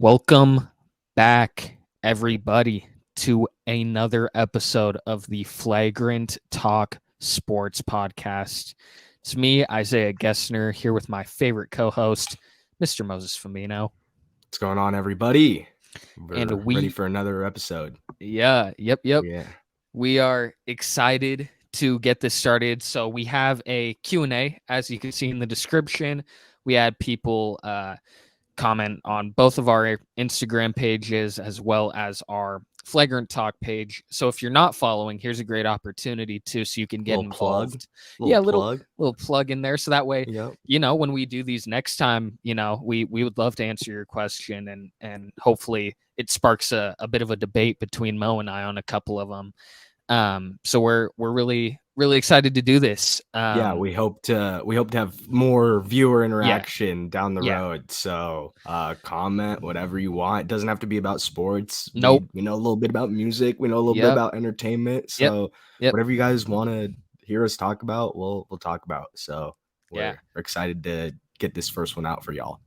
Welcome back, everybody, to another episode of the Flagrant Talk sports podcast. It's me, Isaiah Gessner, here with my favorite co-host, Mr. Moses Famino. What's going on, everybody? We're And ready for another episode. Yeah. Yeah. We are excited to get this started. So we have a Q&A, as you can see in the description. We had people comment on both of our Instagram pages as well as our Flagrant Talk page. So if you're not following, here's a great opportunity too, so you can get involved. Little plug in there, so that way, when we do these next time, we would love to answer your question, and hopefully it sparks a bit of a debate between Mo and I on a couple of them. So we're really excited to do this. We hope to have more viewer interaction down the road. So comment whatever you want. It doesn't have to be about sports. Nope. We know a little bit about music. We know a little bit about entertainment. So whatever you guys want to hear us talk about, we'll talk about. So we're excited to get this first one out for y'all.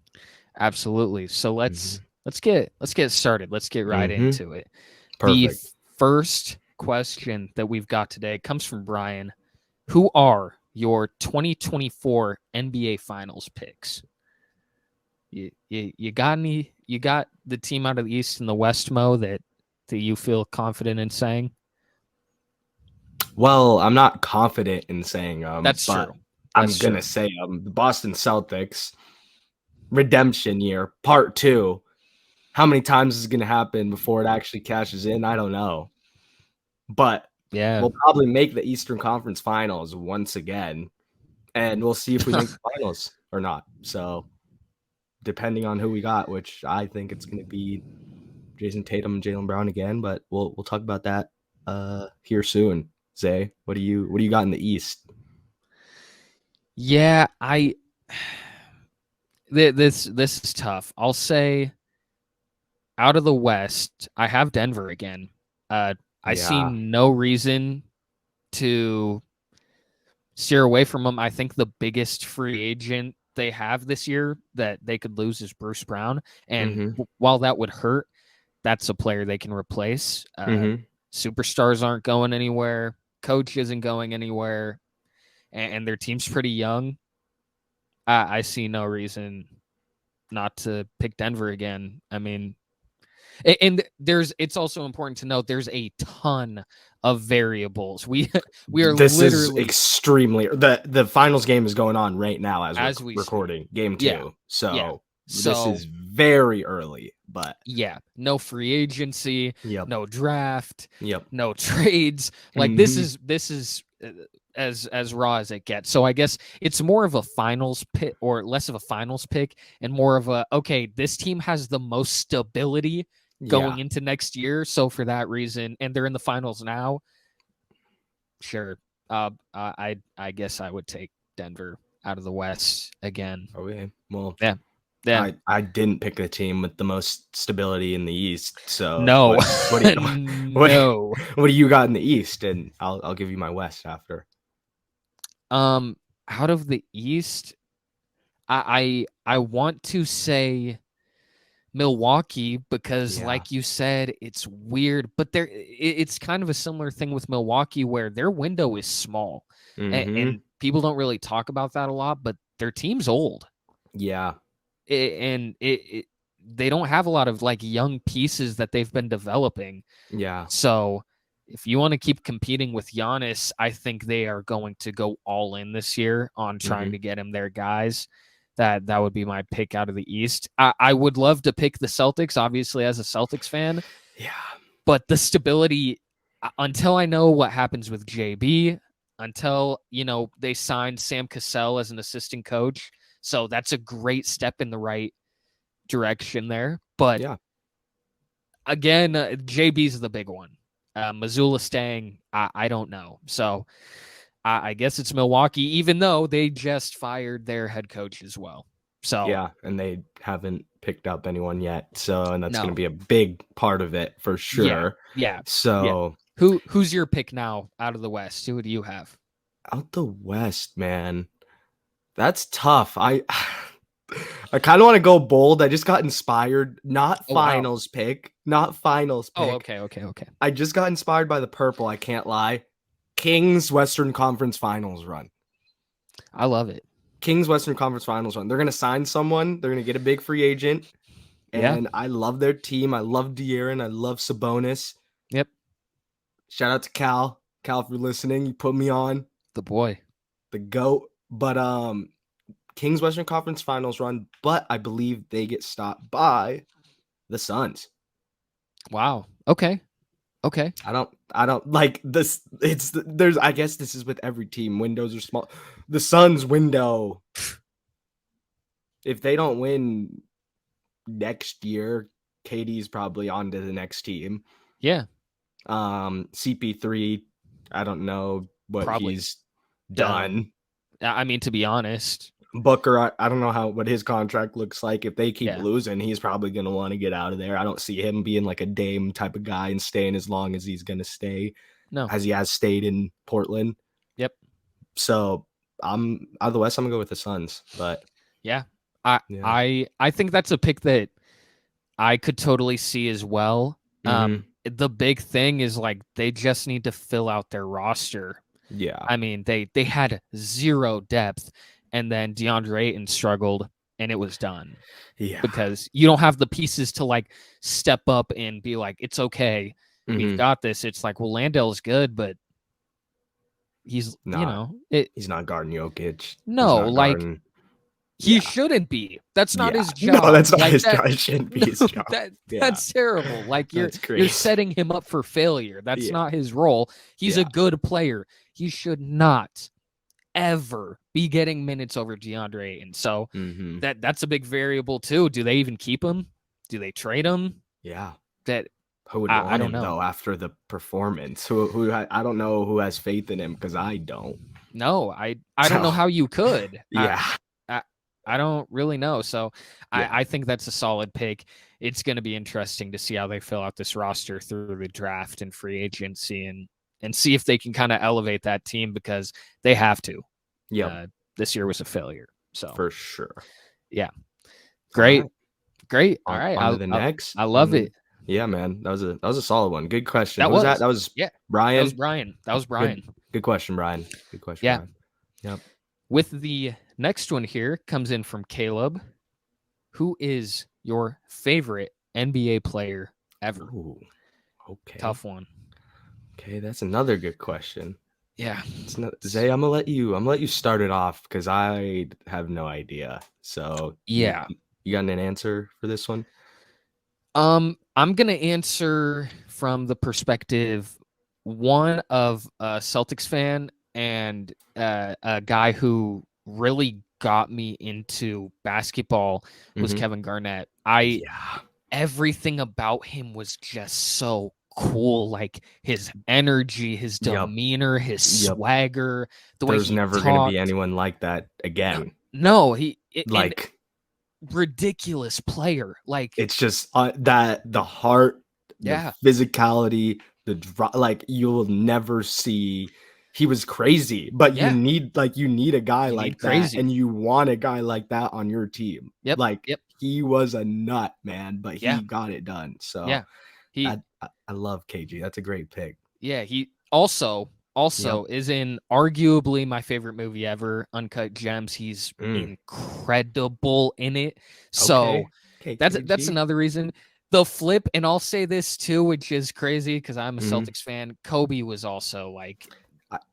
Absolutely. So let's get started. Let's get right into it. Perfect. The first question that we've got today comes from Brian. Who are your 2024 NBA Finals picks? You got any? You got the team out of the East and the West, Mo, that you feel confident in saying? Well, I'm not confident in saying that's but true. I'm gonna say the Boston Celtics redemption year part 2. How many times is it gonna happen before it actually cashes in? I don't know. But we'll probably make the Eastern Conference Finals once again, and we'll see if we make the finals or not. So, depending on who we got, which I think it's going to be Jason Tatum and Jaylen Brown again, but we'll talk about that here soon. Zay, what do you got in the East? Yeah, this is tough. I'll say out of the West, I have Denver again. I see no reason to steer away from them. I think the biggest free agent they have this year that they could lose is Bruce Brown. And while that would hurt, that's a player they can replace. Superstars aren't going anywhere. Coach isn't going anywhere. And their team's pretty young. I see no reason not to pick Denver again. I mean, and it's also important to note there's a ton of variables. We are is extremely the finals game is going on right now as we're recording game 2. So this is very early, but no free agency, no draft, no trades. Like this is as raw as it gets. So I guess it's more of a finals pick or less of a finals pick and more of a, okay, this team has the most stability going into next year. So for that reason, and they're in the finals now, sure. I guess I would take Denver out of the West again. Okay. Well, yeah. I didn't pick a team with the most stability in the East. So no. What do you got in the East? And I'll give you my West after. Out of the East, I want to say Milwaukee because like you said, it's weird, but it's kind of a similar thing with Milwaukee where their window is small and people don't really talk about that a lot, but their team's old. And they don't have a lot of like young pieces that they've been developing. So if you want to keep competing with Giannis, I think they are going to go all in this year on trying to get him their guys. That would be my pick out of the East. I would love to pick the Celtics, obviously, as a Celtics fan. But the stability, until I know what happens with JB, until, they signed Sam Cassell as an assistant coach. So that's a great step in the right direction there. But again, JB's the big one. Missoula staying, I don't know. So I guess it's Milwaukee, even though they just fired their head coach as well. So and they haven't picked up anyone yet. So, and that's going to be a big part of it for sure. So who's your pick now out of the West? Who do you have? Out the West, man? That's tough. I kind of want to go bold. I just got inspired. Not Oh, wow. finals pick. Not finals pick. Oh, okay. I just got inspired by the purple. I can't lie. Kings Western Conference Finals run. I love it. Kings Western Conference Finals run. They're going to sign someone. They're going to get a big free agent. And I love their team. I love De'Aaron. I love Sabonis. Yep. Shout out to Cal. Cal, if you're listening, you put me on. The boy. The GOAT. But Kings Western Conference Finals run, but I believe they get stopped by the Suns. Wow. Okay. I don't like this. I guess this is with every team. Windows are small. The Suns window, if they don't win next year, KD's probably on to the next team. Yeah. CP3, I don't know what he's done. I mean, to be honest, Booker, I don't know what his contract looks like. If they keep losing, he's probably going to want to get out of there. I don't see him being like a Dame type of guy and staying as long as he's going to stay. No, as he has stayed in Portland. Yep. So I'm out of the West. I'm gonna go with the Suns. But I think that's a pick that I could totally see as well. The big thing is like they just need to fill out their roster. Yeah. I mean, they had zero depth, and then DeAndre Ayton struggled, and it was done. Yeah. Because you don't have the pieces to like step up and be like, it's okay, we've got this. It's like, well, Landell's good, but he's he's not guarding Jokic. No, like he shouldn't be. That's not his job. No, that's not his job. It shouldn't be his job. That's terrible. Like you're setting him up for failure. That's not his role. He's a good player. He should not ever be getting minutes over DeAndre Ayton. So that's a big variable too. Do they even keep him? Do they trade him? Yeah. Who would want him though after the performance? Who I don't know who has faith in him because I don't. No, I don't know how you could. Yeah. I don't really know. So I think that's a solid pick. It's going to be interesting to see how they fill out this roster through the draft and free agency and see if they can kind of elevate that team because they have to. Yeah. This year was a failure. So for sure. Yeah. Great. Great. All right. On to the next. I love it. Yeah, man. That was a solid one. Good question. That was Brian. That was Brian. Good question, Brian. Good question. Yeah. Brian. Yep. With the next one here comes in from Caleb. Who is your favorite NBA player ever? Ooh, okay. Tough one. Okay, that's another good question. Yeah. Zay, I'm gonna let you start it off because I have no idea. So yeah. You got an answer for this one? I'm gonna answer from the perspective one of a Celtics fan and a guy who really got me into basketball was Kevin Garnett. Everything about him was just so cool, like his energy, his demeanor, his swagger, the way there's never going to be anyone like that again. No, ridiculous player. Like it's just that the heart, the physicality, like you'll never see. He was crazy, but you need a guy like that, and you want a guy like that on your team. He was a nut, man, but he got it done. So I love KG. That's a great pick. Yeah, he also is in arguably my favorite movie ever, Uncut Gems. He's incredible in it. So that's another reason. The flip, and I'll say this too, which is crazy because I'm a Celtics fan. Kobe was also like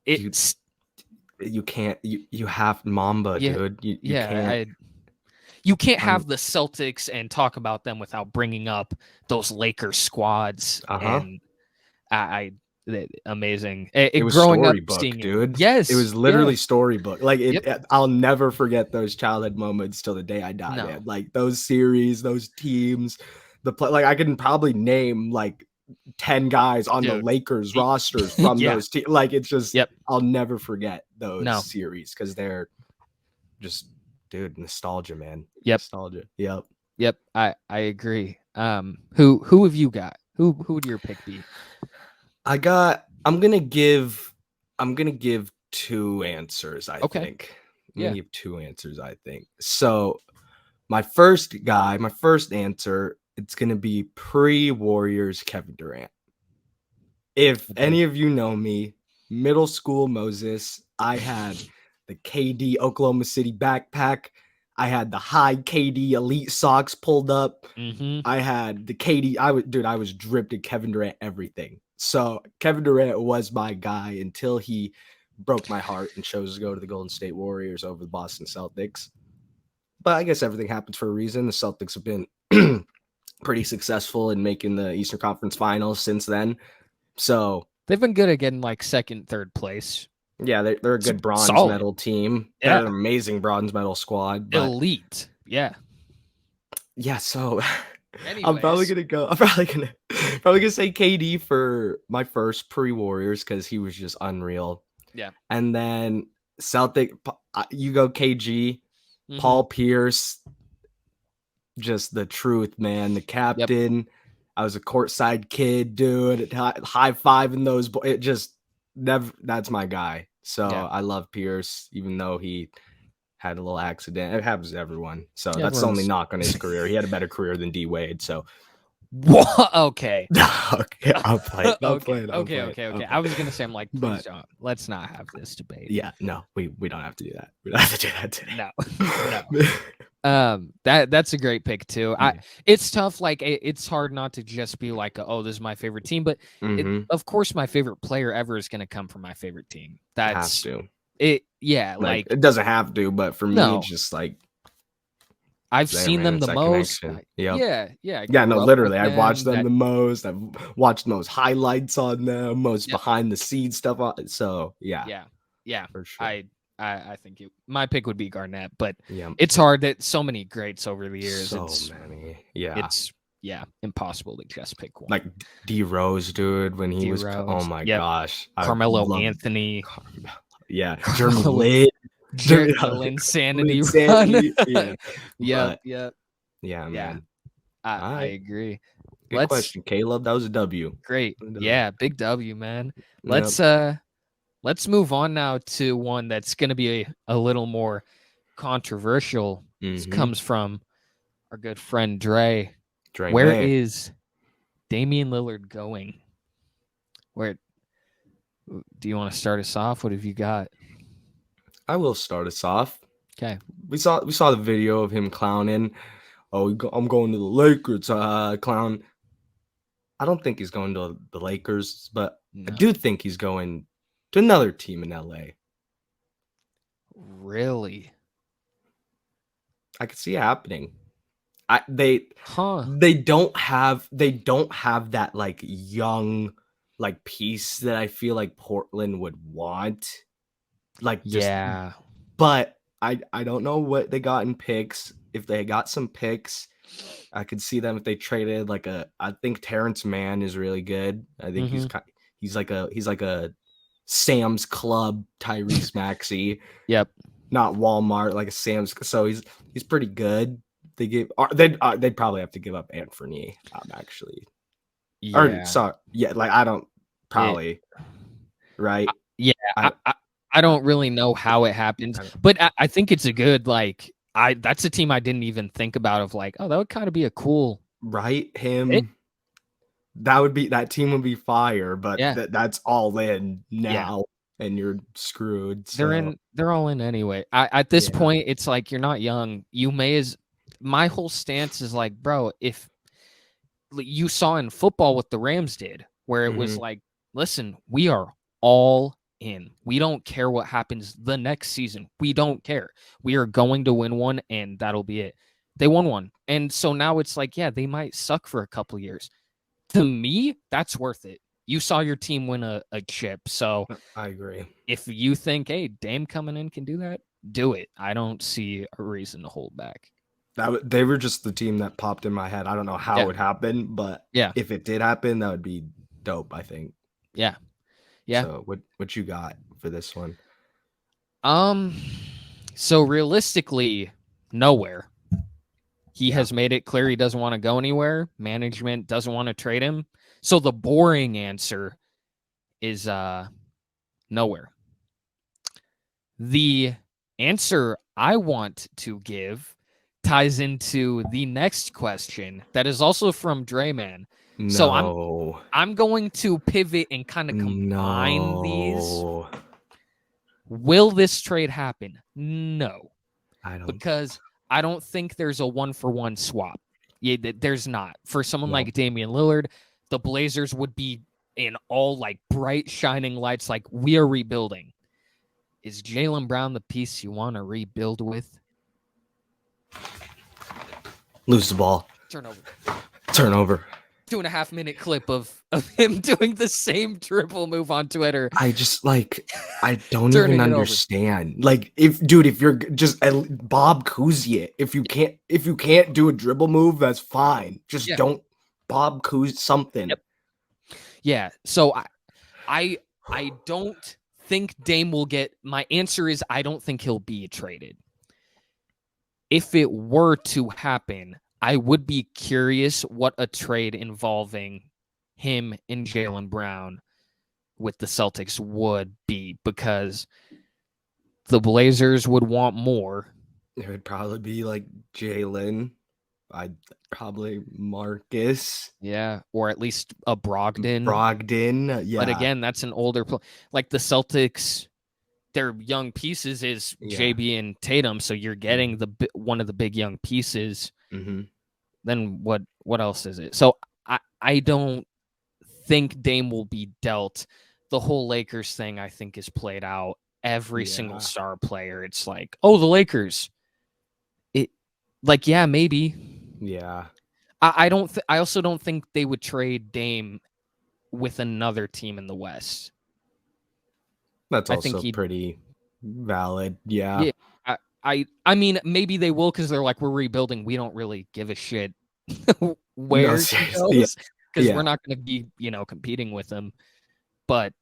you can't you have Mamba, dude. You can't have the Celtics and talk about them without bringing up those Lakers squads. And amazing. It was growing storybook, up, dude. Yes, it was literally storybook. Like I'll never forget those childhood moments till the day I die. Man. Like those series, those teams, like I can probably name like 10 guys on the Lakers rosters from those teams. Like it's just I'll never forget those series because they're just nostalgia, man. Nostalgia. Yep. I agree. Who have you got? Who would your pick be? I'm gonna give two answers, I think. I'm gonna give two answers, I think. So my first answer, it's going to be pre-Warriors Kevin Durant. If any of you know me, middle school Moses, I had the KD Oklahoma City backpack. I had the high KD elite socks pulled up. I had the KD. I was dripped in Kevin Durant everything. So Kevin Durant was my guy until he broke my heart and chose to go to the Golden State Warriors over the Boston Celtics. But I guess everything happens for a reason. The Celtics have been pretty successful in making the Eastern Conference Finals since then. So they've been good at getting like second, third place. Yeah, they're a good bronze medal team. Yeah. They're an amazing bronze medal squad. But elite. Yeah. Yeah, so I'm probably gonna say KD for my first pre-Warriors because he was just unreal. Yeah. And then Celtic, you go KG, Paul Pierce, just the truth, man. The captain. Yep. I was a courtside kid, dude. High fiving those. It just never. That's my guy. So yeah. I love Pierce, even though he had a little accident. It happens to everyone. So that's the only knock on his career. He had a better career than D Wade. So. What? Okay. Okay. I'll play it. Okay. I was gonna say, I'm like, please don't. Let's not have this debate. Yeah. No. We don't have to do that. We don't have to do that today. No. That's a great pick too. It's tough. Like it's hard not to just be like, oh, this is my favorite team. But of course, my favorite player ever is gonna come from my favorite team. That's have to. It. Yeah. Like it doesn't have to, but for me, it's just like. I've seen them the most. Yeah. No, literally, I've watched them the most. I've watched the most highlights on them, most behind the scenes stuff on. So yeah, for sure. I think my pick would be Garnett, but it's hard that so many greats over the years. So many, It's impossible to just pick one. Like D Rose, dude, when he was. Oh my gosh, Carmelo Anthony. Yeah, Jeremy insanity run. Yeah, man. I agree. Good question, Caleb. That was a W. Great. Yeah, big W, man. Let's move on now to one that's going to be a little more controversial. This comes from our good friend Dre. Where is Damian Lillard going? Where do you want to start us off? What have you got? I will start us off. Okay. We saw the video of him clowning. Oh, I'm going to the Lakers, clown. I don't think he's going to the Lakers, but I do think he's going to another team in LA. Really? I could see it happening. They don't have that like young like piece that I feel like Portland would want. Like but I don't know what they got in picks. If they got some picks, I could see them if they traded like I think Terrence Mann is really good. I think he's like a Sam's Club Tyrese Maxey. Yep. Not Walmart, like a Sam's. So he's pretty good. They'd probably have to give up Anthony. Actually. Yeah. Or sorry. Yeah. Like I don't probably. Right. Yeah. I don't really know how it happens, but I think it's a good, like, that's a team I didn't even think about of like, oh, that would kind of be a cool. Right. That team would be fire, but that's all in now and you're screwed. So. They're all in anyway. At this point, it's like, you're not young. My whole stance is like, bro, if you saw in football what the Rams did, where it was like, listen, we are all in. We don't care what happens the next season. We don't care. We are going to win one, and that'll be it. They won one. And so now it's like, yeah, they might suck for a couple years. To me, that's worth it. You saw your team win a chip. So I agree. If you think, hey, Dame coming in can do that, do it. I don't see a reason to hold back. They were just the team that popped in my head. I don't know how it would happen, but if it did happen, that would be dope, I think. Yeah. So what you got for this one? So realistically, nowhere. He has made it clear he doesn't want to go anywhere. Management doesn't want to trade him. So the boring answer is nowhere. The answer I want to give ties into the next question that is also from Drayman. No. So I'm going to pivot and kind of combine these. Will this trade happen? No. I don't. Because I don't think there's a 1-for-1 swap. Yeah, there's not. For someone like Damian Lillard, the Blazers would be in all like bright shining lights, like we are rebuilding. Is Jaylen Brown the piece you want to rebuild with? Lose the ball. Turnover. 2.5-minute clip of him doing the same dribble move on Twitter. I just I don't even understand. Like if you're just Bob Cousy, if you can't do a dribble move, that's fine. Just don't Bob Cousy something. Yep. Yeah. So I don't think Dame will get. My answer is I don't think he'll be traded. If it were to happen, I would be curious what a trade involving him and Jaylen Brown with the Celtics would be, because the Blazers would want more. It would probably be like Jaylen. I'd probably Marcus. Yeah, or at least a Brogdon. Yeah. But again, that's an older player. Like the Celtics, their young pieces is JB and Tatum, so you're getting one of the big young pieces. Mm-hmm. Then what else is it? So I don't think Dame will be dealt. The whole Lakers thing, I think, is played out. Every single star player, it's like, oh, the Lakers. Maybe. Yeah. I also don't think they would trade Dame with another team in the West. That's also pretty valid. Yeah. I mean, maybe they will, because they're like, we're rebuilding. We don't really give a shit where he goes, because we're not going to be, competing with them. But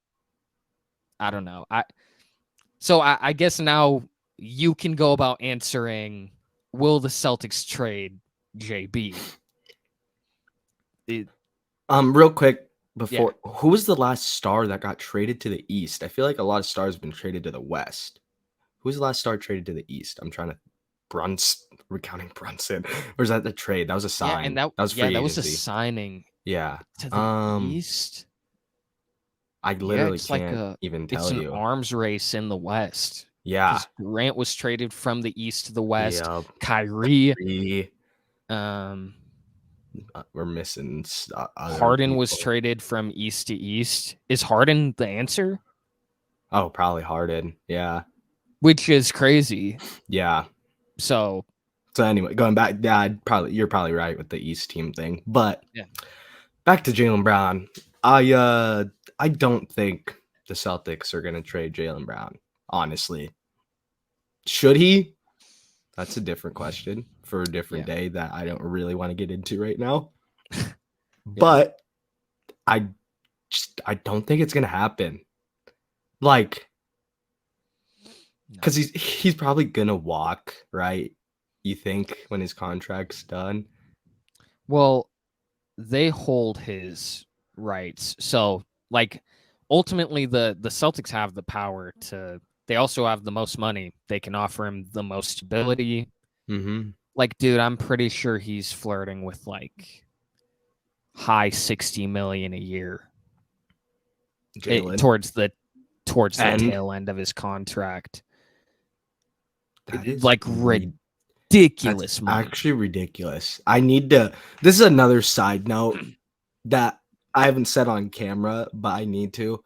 I don't know. I guess now you can go about answering, will the Celtics trade JB? Real quick before, who was the last star that got traded to the East? I feel like a lot of stars have been traded to the West. Who's the last star traded to the East? I'm trying to recounting Brunson. Or is that the trade? That was a sign. Yeah, and that was free agency. A signing. Yeah. To the East. I literally can't even tell you. It's an arms race in the West. Yeah. Grant was traded from the East to the West. Yep. Kyrie. We're missing. Harden was traded from East to East. Is Harden the answer? Oh, probably Harden. Yeah. Which is crazy. Yeah. So anyway, going back, you're probably right with the East team thing. But back to Jaylen Brown. I don't think the Celtics are gonna trade Jaylen Brown, honestly. Should he? That's a different question for a different day that I don't really want to get into right now. But I don't think it's gonna happen. Like, because he's probably gonna walk, right? You think, when his contract's done? Well, they hold his rights. So, like, ultimately, the Celtics have the power to. They also have the most money. They can offer him the most stability. Mm-hmm. Like, dude, I'm pretty sure he's flirting with like high $60 million a year towards the tail end of his contract. That is like ridiculous money. Actually ridiculous. This is another side note that I haven't said on camera, but I need to.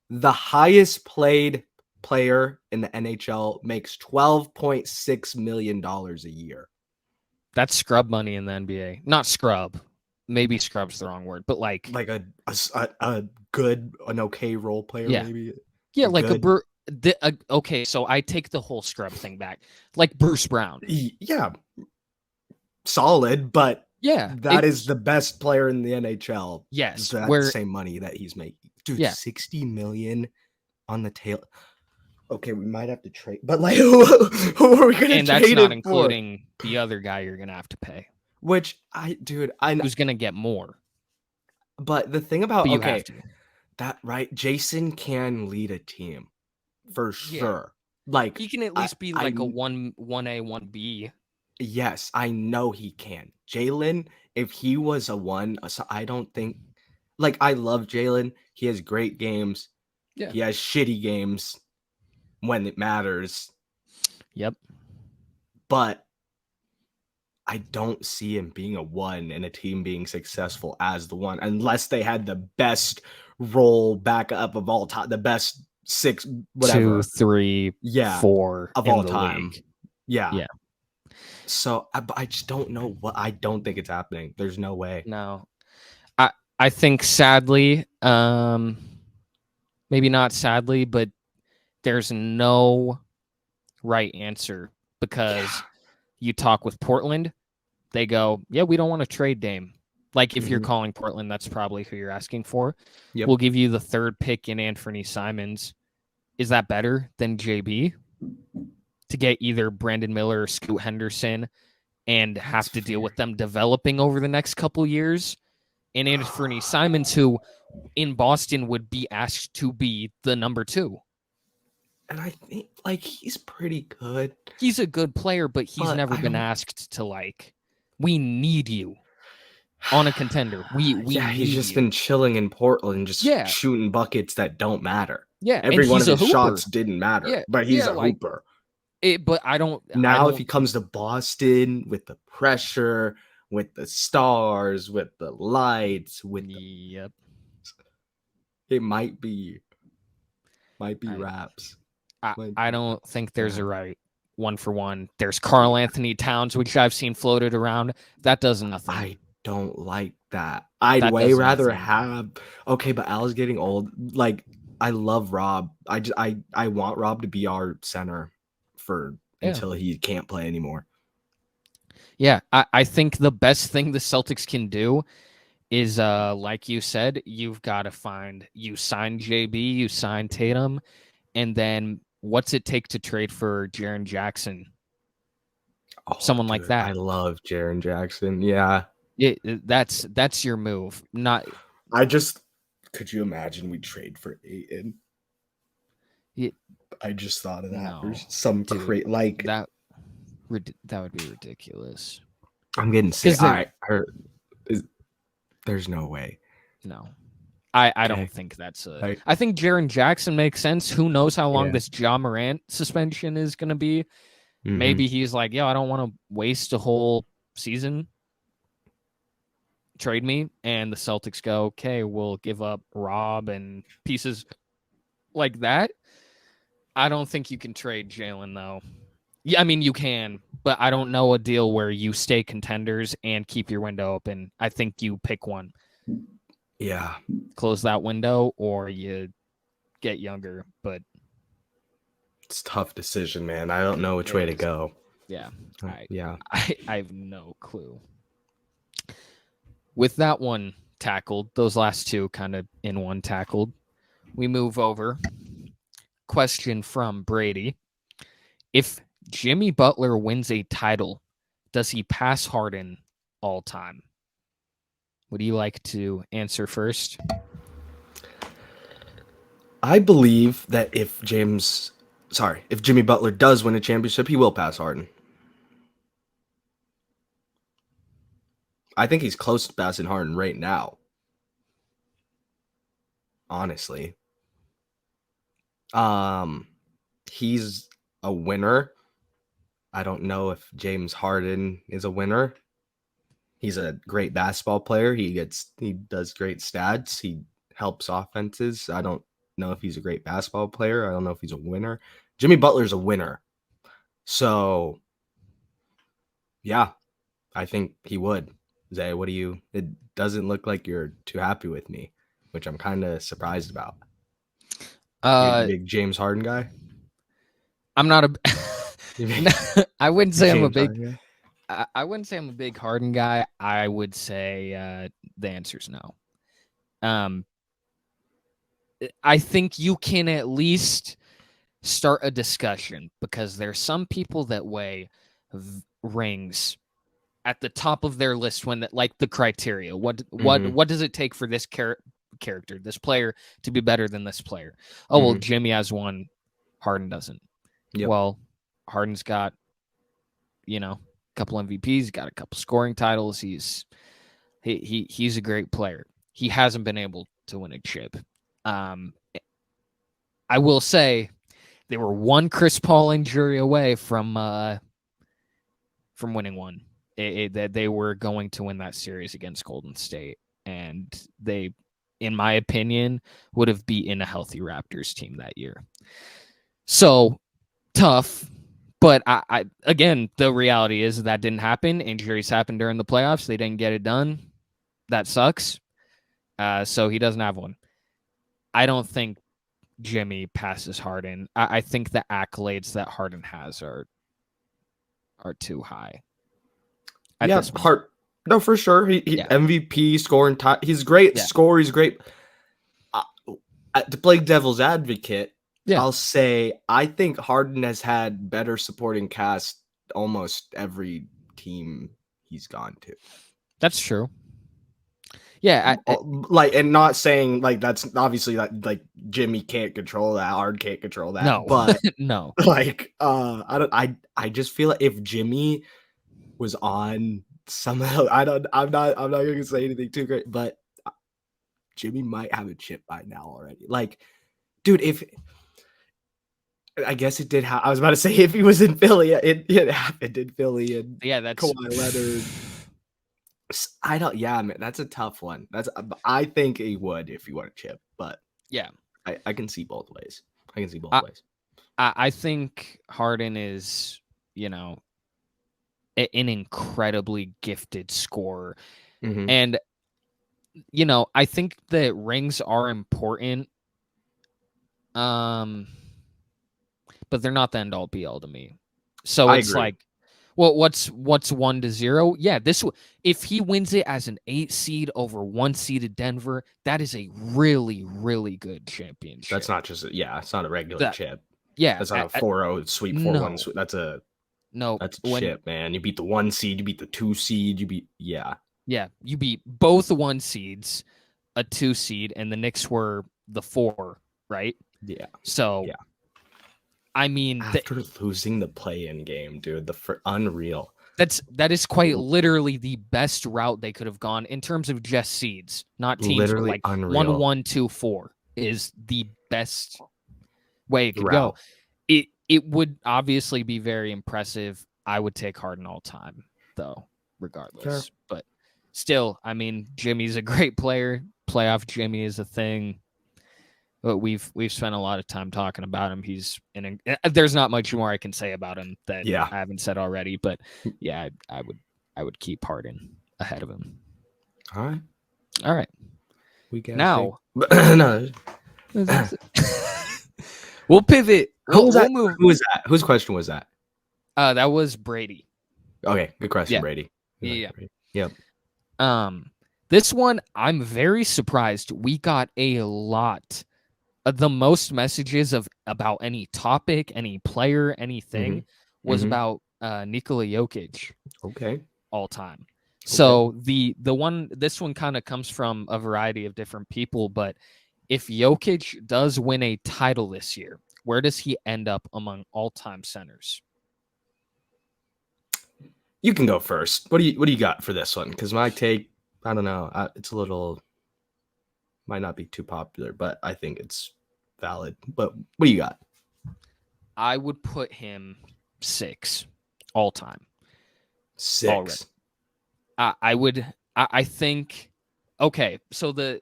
The highest paid player in the NHL makes $12.6 million a year. That's scrub money in the NBA. Not scrub. Maybe scrub's the wrong word, but like a good, an okay role player, maybe. Yeah, like okay, so I take the whole scrub thing back. Like Bruce Brown. Yeah. Solid, but that is the best player in the NHL. Yes. So that's the same money that he's making. Dude, $60 million on the tail. Okay, we might have to trade, but like, who are we going to trade? And that's not including the other guy you're going to have to pay. Which I know who's going to get more. But the thing about that, right? Jason can lead a team for sure. Like, he can at least be like a 1A, 1B. Yes, I know he can. Jaylen, if he was a 1, I don't think like I love Jaylen. He has great games. Yeah. He has shitty games when it matters. Yep. But I don't see him being a 1 and a team being successful as the 1 unless they had the best role backup of all time, the best 6 whatever 2, 3, yeah 4 of in all the time. league. Yeah. Yeah. So I just don't know what I don't think it's happening. There's no way. No. I think sadly, maybe not sadly, but there's no right answer because you talk with Portland, they go, yeah, we don't want to trade Dame. Like if you're calling Portland, that's probably who you're asking for. Yep. We'll give you the 3rd pick in Anthony Simons. Is that better than JB? To get either Brandon Miller or Scoot Henderson and have to deal with them developing over the next couple years? And Anthony Simons, who in Boston would be asked to be the number 2. And I think like he's pretty good. He's a good player, but he's never been asked to like, we need you on a contender. We he's just you. been chilling in Portland, just shooting buckets that don't matter. Yeah, every one of his hooper. shots didn't matter, but he's a hooper. But I don't. Now, if he comes to Boston with the pressure, with the stars, with the lights, with yep, it might be raps. I don't think there's a right 1-for-1. There's Karl Anthony Towns, which I've seen floated around. That does nothing. I don't like that. I'd way rather have. Okay, but Al's getting old. Like I love Rob. I want Rob to be our center for until he can't play anymore. Yeah, I think the best thing the Celtics can do is, like you said, you've got to find, you sign JB, you sign Tatum, and then what's it take to trade for Jaren Jackson? Someone like that. I love Jaren Jackson. Yeah. That's your move. Not. Could you imagine we trade for Ayton? I just thought of that. No, or some great like that would be ridiculous. I'm getting sick. There's no way. No. I don't think that's I think Jaren Jackson makes sense. Who knows how long this Ja Morant suspension is going to be? Maybe he's like, I don't want to waste a whole season. Trade me. And the Celtics go, okay, we'll give up Rob and pieces like that. I don't think you can trade Jaylen, though. Yeah, I mean, you can, but I don't know a deal where you stay contenders and keep your window open. I think you pick one. Yeah. Close that window or you get younger, but it's a tough decision, man. I don't know which way to go. Yeah. I have no clue. With that one tackled, those last two kind of in one tackled, we move over. Question from Brady. If Jimmy Butler wins a title, does he pass Harden all time? Would you like to answer first? I believe that if Jimmy Butler does win a championship, he will pass Harden. I think he's close to passing Harden right now. Honestly. He's a winner. I don't know if James Harden is a winner. He's a great basketball player. He does great stats. He helps offenses. I don't know if he's a great basketball player. I don't know if he's a winner. Jimmy Butler's a winner. So, yeah, I think he would. Zay, it doesn't look like you're too happy with me, which I'm kind of surprised about. You're a big James Harden guy? I'm not I wouldn't say I'm a big I wouldn't say I'm a big Harden guy. I would say the answer's no. I think you can at least start a discussion because there's some people that weigh rings at the top of their list when like the criteria. What does it take for this character, this player to be better than this player? Oh, well, Jimmy has one, Harden doesn't. Yep. Well, Harden's got, couple MVPs, he's got a couple scoring titles. He's a great player. He hasn't been able to win a chip. I will say they were one Chris Paul injury away from winning one. That they were going to win that series against Golden State, and they, in my opinion, would have beaten a healthy Raptors team that year. So tough, but I again, the reality is that didn't happen. Injuries happened during the playoffs. They didn't get it done. That sucks. So he doesn't have one. I don't think Jimmy passes Harden. I think the accolades that Harden has are too high. Yeah, no, for sure. He MVP, scoring, he's great. Score, he's great. To play devil's advocate, I'll say I think Harden has had better supporting cast almost every team he's gone to. That's true. Yeah, and not saying like that's obviously like Jimmy can't control that, Harden can't control that. No, but no, like I just feel like if Jimmy was on some of I'm not gonna say anything too great, but Jimmy might have a chip by now already. Like, dude, if I guess it did. I was about to say if he was in Philly, it happened in Philly, and that's Kawhi Leonard. I don't. Yeah, man, that's a tough one. I think he would if he won a chip, but I can see both ways. I think Harden is, an incredibly gifted scorer, and I think that rings are important. But they're not the end all be all to me. So it's like, well, what's 1-0? Yeah, if he wins it as an 8 seed over 1 seeded Denver, that is a really, really good championship. That's not just it's not a regular chip. Yeah, that's not a 4-0 sweep, 4-1 sweep. That's a chip, man. You beat the 1 seed, you beat the 2 seed, you beat you beat both the 1 seeds, a 2 seed, and the Knicks were the 4, right? Yeah. So I mean, after losing the play-in game, dude, unreal. That is quite literally the best route they could have gone in terms of just seeds, not teams. Literally like unreal. 1-1, 2-4 is the best way it could go. It would obviously be very impressive. I would take Harden all time, though, regardless. Sure. But still, I mean, Jimmy's a great player. Playoff Jimmy is a thing. But we've spent a lot of time talking about him. There's not much more I can say about him that I haven't said already. But I would keep Harden ahead of him. All right. We got now. No. We'll pivot. We'll move. Who was that? Whose question was that? That was Brady. Okay, good question, Brady. Brady. Yep. This one I'm very surprised we got a lot. The most messages about any topic, any player, anything was about Nikola Jokic. Okay. All time. So this one kind of comes from a variety of different people, but if Jokic does win a title this year, where does he end up among all-time centers? You can go first. What do you got for this one? Because my take, I don't know. It's a little might not be too popular, but I think it's valid. But what do you got? I would put him 6 all time. 6. Already. I think. Okay, so the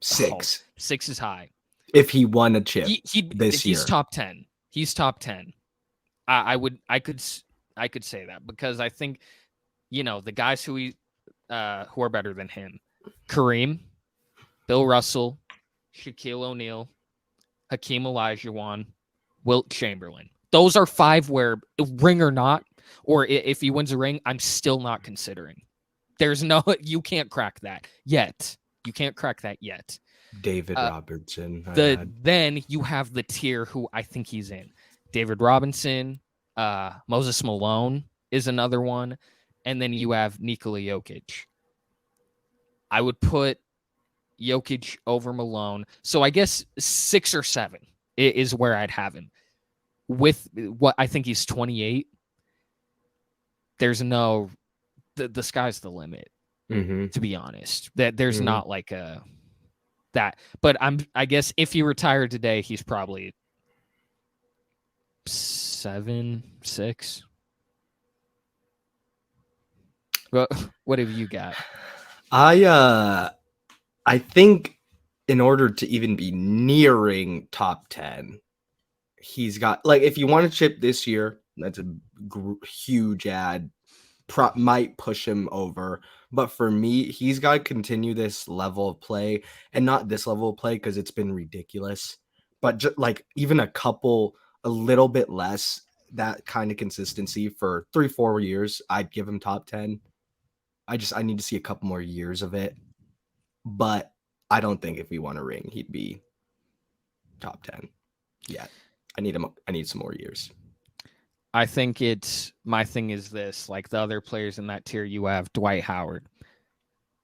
6. 6 is high. If he won a chip this year, he's top 10. He's top 10. I could say that because I think the guys who are better than him: Kareem, Bill Russell, Shaquille O'Neal, Hakeem Olajuwon, Wilt Chamberlain. Those are 5 where, ring or not, or if he wins a ring, I'm still not considering. You can't crack that yet. You can't crack that yet. David Robertson. Then you have the tier who I think he's in. David Robinson, Moses Malone is another one, and then you have Nikola Jokic. I would put Jokic over Malone. So I guess 6 or 7 is where I'd have him. With what I think he's 28. there's no the sky's the limit. To be honest, that there's not like a that. But I guess if he retired today, he's probably 7, 6. What have you got? I think in order to even be nearing top 10, he's got, like, if you want to chip this year, that's a huge ad. Might push him over, but for me, he's got to continue this level of play, and not this level of play because it's been ridiculous, but just like even a little bit less, that kind of consistency for 3-4 years, I'd give him top 10. I need to see a couple more years of it, but I don't think if we won a ring, he'd be top 10 yet. I need some more years. I think my thing is this, like the other players in that tier, you have Dwight Howard.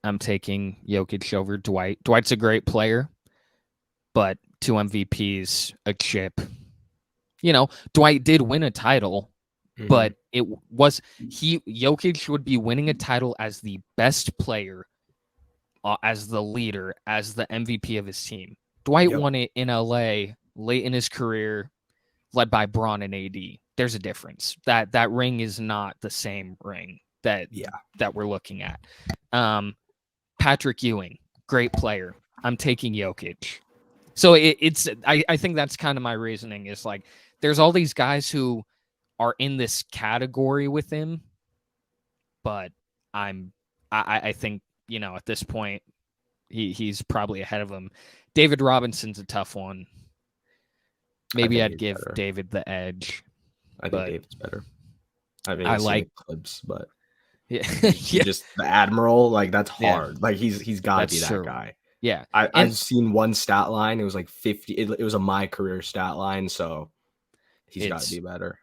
I'm taking Jokic over Dwight. Dwight's a great player, but 2 MVPs, a chip. Dwight did win a title, but Jokic would be winning a title as the best player, as the leader, as the MVP of his team. Dwight won it in LA late in his career, led by Bron and AD. There's a difference. That ring is not the same ring that we're looking at. Patrick Ewing, great player. I'm taking Jokic. So I think that's kind of my reasoning, is like there's all these guys who are in this category with him, but I think, at this point he's probably ahead of him. David Robinson's a tough one. Maybe I'd give David the edge. I think David's better. I like clips, but just the Admiral, like that's hard. Yeah. Like he's got to be that guy. Yeah, I've seen one stat line. It was like 50. It was a my career stat line, so he's got to be better.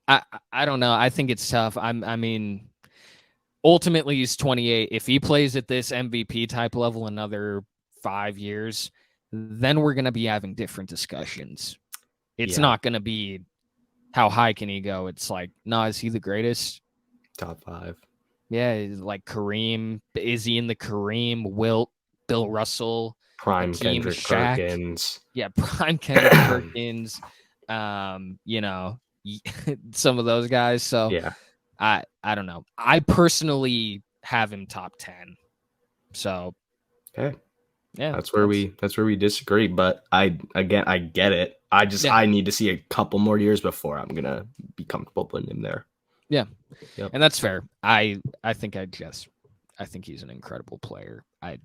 I don't know. I think it's tough. I mean, ultimately he's 28. If he plays at this MVP type level another 5 years, then we're gonna be having different discussions. It's not gonna be how high can he go? It's like, no, is he the greatest? Top 5. Yeah, like Kareem. Is he in the Kareem, Wilt, Bill Russell, prime Kendrick Shaq? Perkins? Yeah, prime Kendrick Perkins. Some of those guys. So yeah, I don't know. I personally have him top 10. So okay. Yeah, that's where we disagree, but I get it. I need to see a couple more years before I'm gonna be comfortable putting him there. Yeah, and that's fair. I think he's an incredible player. I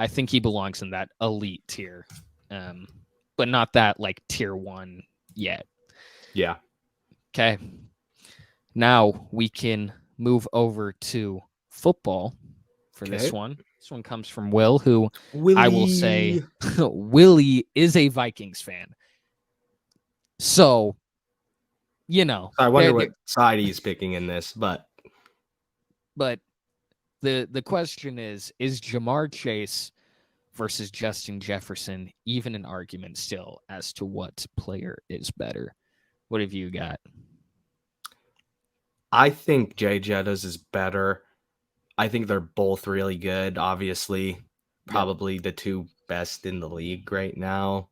think he belongs in that elite tier, but not that like tier 1 yet. Yeah. Okay. Now we can move over to football for this one. This one comes from Will, who I will say Willie is a Vikings fan. So, I wonder what side he's picking in this, but the question is Jamar Chase versus Justin Jefferson even an argument still as to what player is better? What have you got? I think Jay Jettas is better. I think they're both really good. Obviously, probably the 2 best in the league right now.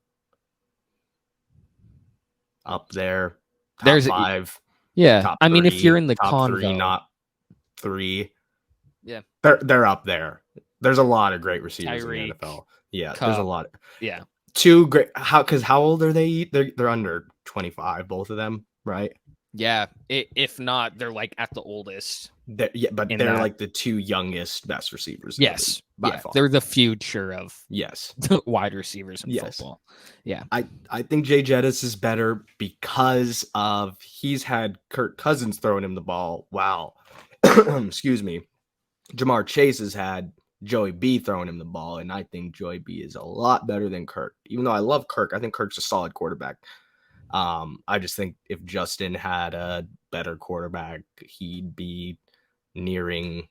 Up there, top 5. Yeah, top I mean, 3, if you're in the top convo, 3, not 3. Yeah, they're up there. There's a lot of great receivers in the NFL. Yeah, Cup. There's a lot. Yeah, 2 great. How old are they? They're under 25, both of them, right? Yeah, if not, they're like at the oldest. But they're like the 2 youngest best receivers. Yes, by far. They're the future of wide receivers in football. Yeah, I think Jay Jettas is better because of he's had Kirk Cousins throwing him the ball. Wow, excuse me. Jamar Chase has had Joey B throwing him the ball, and I think Joey B is a lot better than Kirk. Even though I love Kirk, I think Kirk's a solid quarterback. I just think if Justin had a better quarterback, he'd be nearing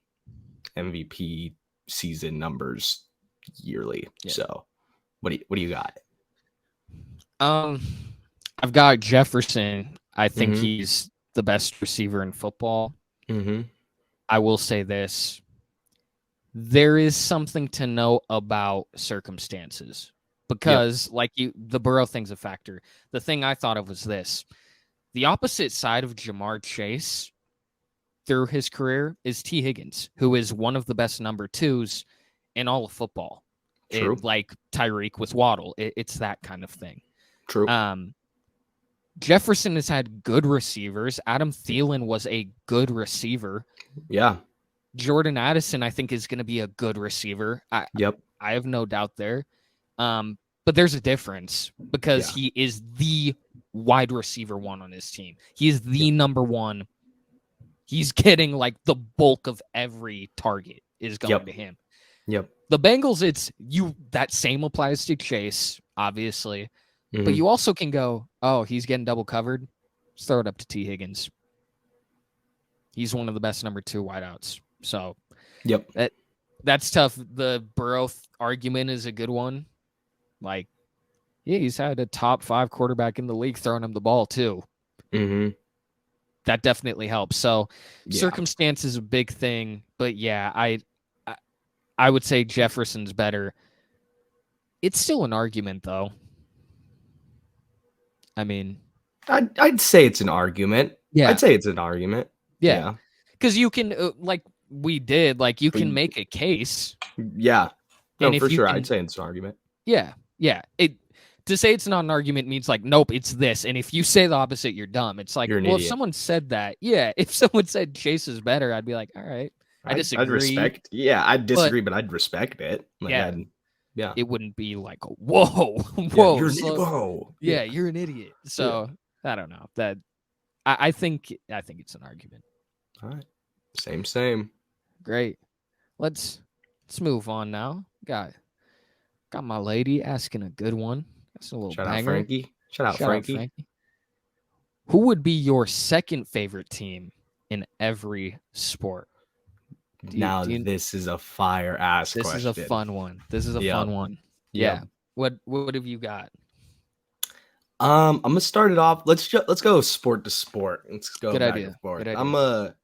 MVP season numbers yearly. Yeah. So what do you got? I've got Jefferson. I think he's the best receiver in football. Mm-hmm. I will say this. There is something to know about circumstances because, the Burrow thing's a factor. The thing I thought of was this. The opposite side of Jamar Chase through his career is T. Higgins, who is one of the best number twos in all of football. True. Like Tyreek with Waddle. It's that kind of thing. True. Jefferson has had good receivers. Adam Thielen was a good receiver. Yeah. Jordan Addison, I think, is going to be a good receiver. I have no doubt there. But there's a difference because he is the wide receiver one on his team. He is the number one. He's getting like the bulk of every target is going to him. Yep. The Bengals, that same applies to Chase, obviously. Mm-hmm. But you also can go, he's getting double covered. Let's throw it up to T. Higgins. He's one of the best number two wideouts. So, that's tough. The Burrow argument is a good one. Like, he's had a top 5 quarterback in the league throwing him the ball too. Mm-hmm. That definitely helps. So, circumstance is a big thing. But I would say Jefferson's better. It's still an argument, though. I mean, I'd say it's an argument. Yeah, I'd say it's an argument. Yeah, because you can, like we did, like you can make a case. Yeah, no, for sure. I'd say it's an argument. Yeah. To say it's not an argument means like, nope, it's this. And if you say the opposite, you're dumb. It's like, well, if someone said that, if someone said Chase is better, I'd be like, all right, I disagree. I'd respect. Yeah, I'd disagree, but I'd respect it. Like, it wouldn't be like, whoa, you're an idiot. So I don't know that. I think it's an argument. All right, same. Great. Let's move on now. Got my lady asking a good one. That's a little Shout banger. Out Frankie. Shout out Frankie. Who would be your second favorite team in every sport? This is a fire ass question. This is a fun one. Fun one. Yeah. What have you got? I'm gonna start it off. Let's go sport to sport. Let's go Good back idea. and forth. Good idea. I'm gonna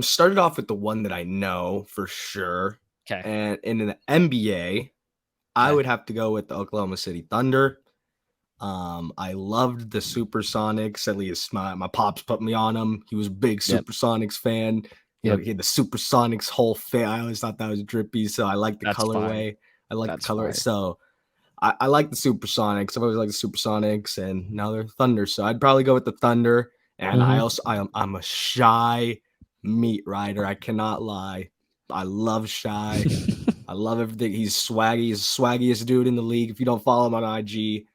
start it off with the one that I know for sure. Okay. And in the NBA, I would have to go with the Oklahoma City Thunder. I loved the Supersonics. At least my pops put me on them. He was a big Supersonics fan. You know, he had the Supersonics whole fan. I always thought that was drippy, so I like the colorway. I like the color. So I like the Supersonics. I've always liked the Supersonics, and now they're Thunder. So I'd probably go with the Thunder. And I'm a shy meat rider. I cannot lie. I love Shy. I love everything. He's swaggy. He's the swaggiest dude in the league. If you don't follow him on IG,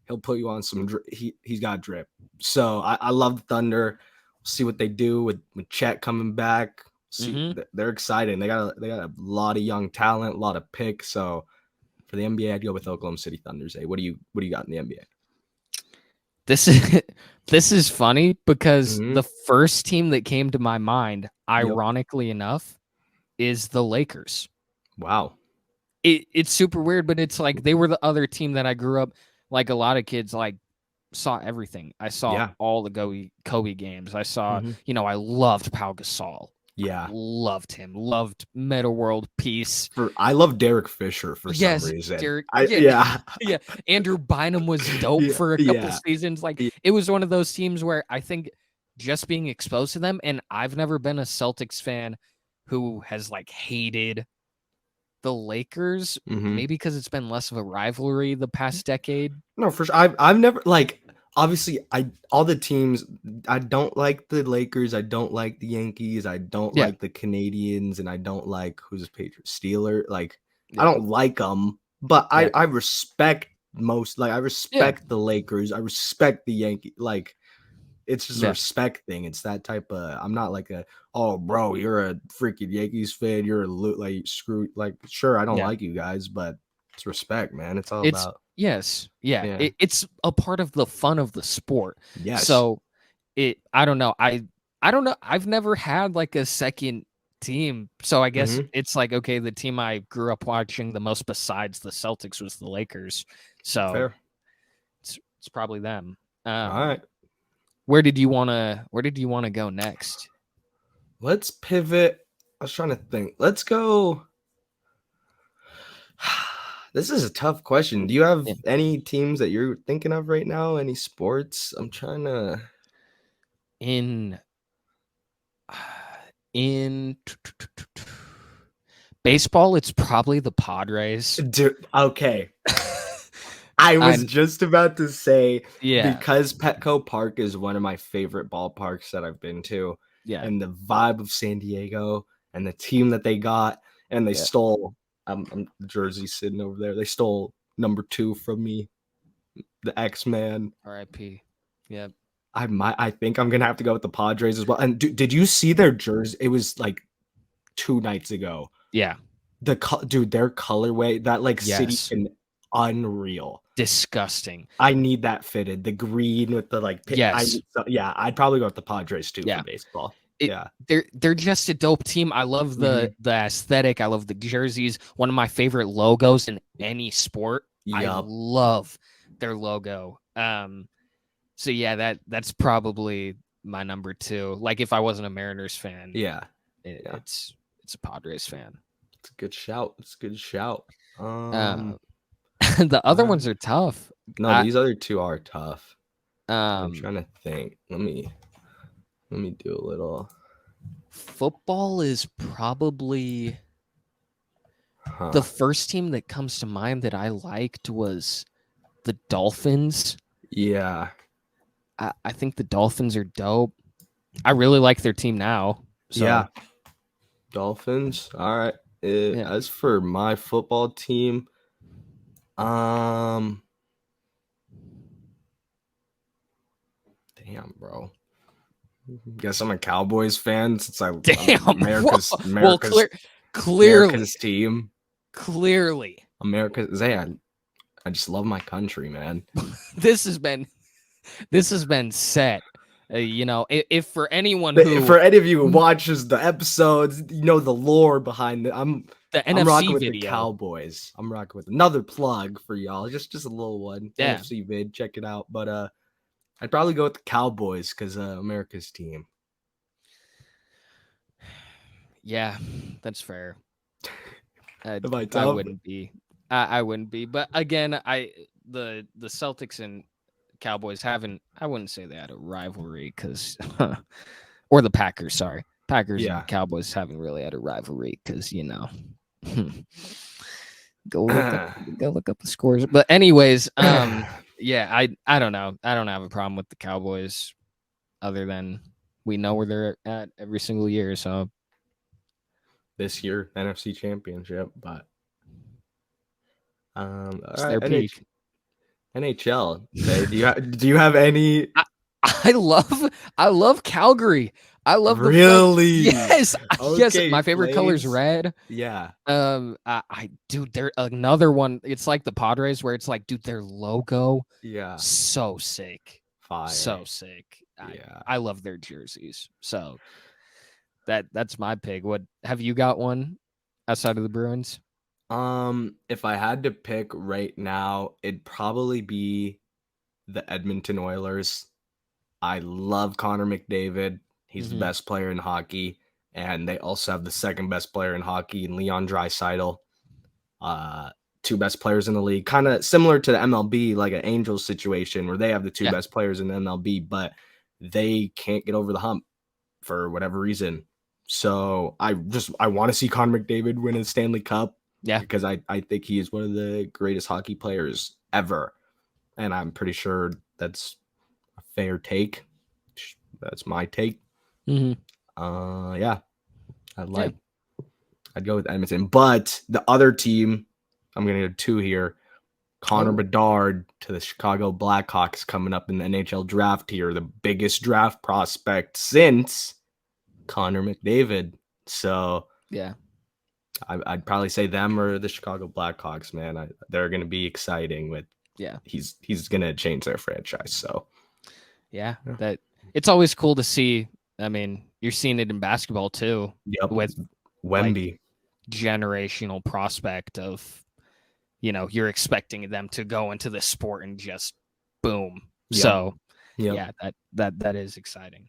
he'll put you on some drip. He's got drip. So I love the Thunder. See what they do with Chet coming back. They're exciting. They got a lot of young talent, a lot of picks. So for the NBA, I'd go with Oklahoma City Thunder. What do you got in the NBA? This is funny because the first team that came to my mind, ironically enough, is the Lakers. Wow. It's super weird, but it's like they were the other team that I grew up, like a lot of kids, like saw everything. I saw all the Kobe games. I saw, I loved Pau Gasol. Yeah. Loved him. Loved Meta World Peace. I love Derek Fisher for some reason. Derek, Andrew Bynum was dope for a couple seasons. Like it was one of those teams where I think just being exposed to them, and I've never been a Celtics fan who has like hated the Lakers, maybe because it's been less of a rivalry the past decade. No, for sure. I've never obviously all the teams. I don't like the Lakers. I don't like the Yankees. I don't like the Canadians, and I don't like who's his Patriots, Steeler. Like I don't like them, but I respect most. Like I respect the Lakers. I respect the Yankees. Like it's just a respect thing. It's that type of. I'm not like bro, you're a freaking Yankees fan. You're screw. Like sure, I don't like you guys, but it's respect, man. It's all about. Yes. Yeah. It's a part of the fun of the sport. Yes. So I don't know. I don't know. I've never had like a second team. So I guess it's like, okay, the team I grew up watching the most besides the Celtics was the Lakers. So it's probably them. All right. where did you want to go next? Let's pivot. I was trying to think. Let's go. This is a tough question. Do you have any teams that you're thinking of right now? Any sports? I'm trying to. In baseball, it's probably the Padres. Dude, okay. I was just about to say, because Petco Park is one of my favorite ballparks that I've been to. Yeah. And the vibe of San Diego and the team that they got, and they stole the jersey sitting over there. They stole number 2 from me, the X-Man. RIP. Yeah. I think I'm gonna have to go with the Padres as well. And did you see their jersey? It was like 2 nights ago. Yeah. Their colorway, that city, and unreal. Disgusting. I need that fitted. The green with the I'd probably go with the Padres too for baseball. They're just a dope team. I love the aesthetic. I love the jerseys. One of my favorite logos in any sport. I love their logo. So yeah, that's probably my number 2. Like if I wasn't a Mariners fan, it's a Padres fan. It's a good shout. The other ones are tough. No, these other 2 are tough. I'm trying to think. Let me do a little. Football is probably the first team that comes to mind that I liked was the Dolphins. Yeah. I think the Dolphins are dope. I really like their team now. So. Yeah. Dolphins. All right. As for my football team, damn, bro. Guess I'm a Cowboys fan since I'm America's clearly America's team. Clearly. I just love my country, man. This has been set. If for anyone for any of you who watches the episodes, the lore behind it. I'm rocking with the Cowboys. I'm rocking with another plug for y'all. Just a little one. Yeah. NFC vid, check it out. But I'd probably go with the Cowboys because America's team. Yeah, that's fair. I wouldn't be. I wouldn't be. But again, the Celtics and Cowboys I wouldn't say they had a rivalry because, or the Packers, sorry. Packers and Cowboys haven't really had a rivalry because, go look up the scores. But anyways, I don't know. I don't have a problem with the Cowboys other than we know where they're at every single year. So this year, NFC Championship, but it's their peak. NHL. Okay. Do you have any? I love Calgary. I love really. Yes, okay, yes. My favorite color is red. Yeah. Dude, they're another one. It's like the Padres, where it's like, dude, their logo. Yeah. So sick. Fire. So sick. I love their jerseys. So that's my pick. What have you got one outside of the Bruins? If I had to pick right now, it'd probably be the Edmonton Oilers. I love Connor McDavid. He's the best player in hockey, and they also have the second best player in hockey, Leon Draisaitl. 2 best players in the league, kind of similar to the MLB, like an Angels situation where they have the 2 best players in the MLB, but they can't get over the hump for whatever reason. So I want to see Connor McDavid win a Stanley Cup. Yeah, because I think he is one of the greatest hockey players ever, and I'm pretty sure that's a fair take. That's my take. Yeah, I'd go with Edmonton, but the other team, I'm gonna go 2 here. Connor Bedard to the Chicago Blackhawks coming up in the NHL draft here, the biggest draft prospect since Connor McDavid. So yeah. I'd probably say them or the Chicago Blackhawks, man. They're going to be exciting with. Yeah, he's going to change their franchise. So, yeah, that it's always cool to see. I mean, you're seeing it in basketball too. Yep, with Wemby, generational prospect of, you're expecting them to go into this sport and just boom. Yep. So Yeah, that is exciting.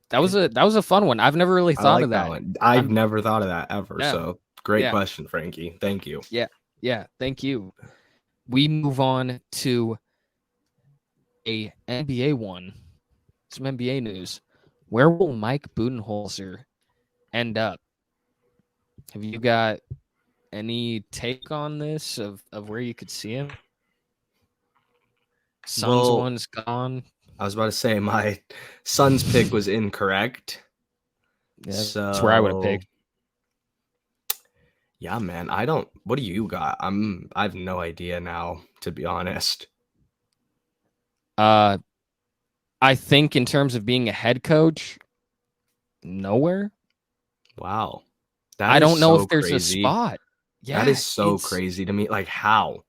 That was a fun one. I've never really thought of that one. I've never thought of that ever. Yeah. So great question, Frankie. Thank you. Yeah. Thank you. We move on to a NBA one. Some NBA news. Where will Mike Budenholzer end up? Have you got any take on this of where you could see him? Suns one's gone. I was about to say my Suns pick was incorrect. Yeah, so that's where I would have picked. Yeah, man. What do you got? I have no idea now, to be honest. I think in terms of being a head coach, nowhere. Wow. I don't know if there's a spot. Yeah, that is so crazy to me. Like, how?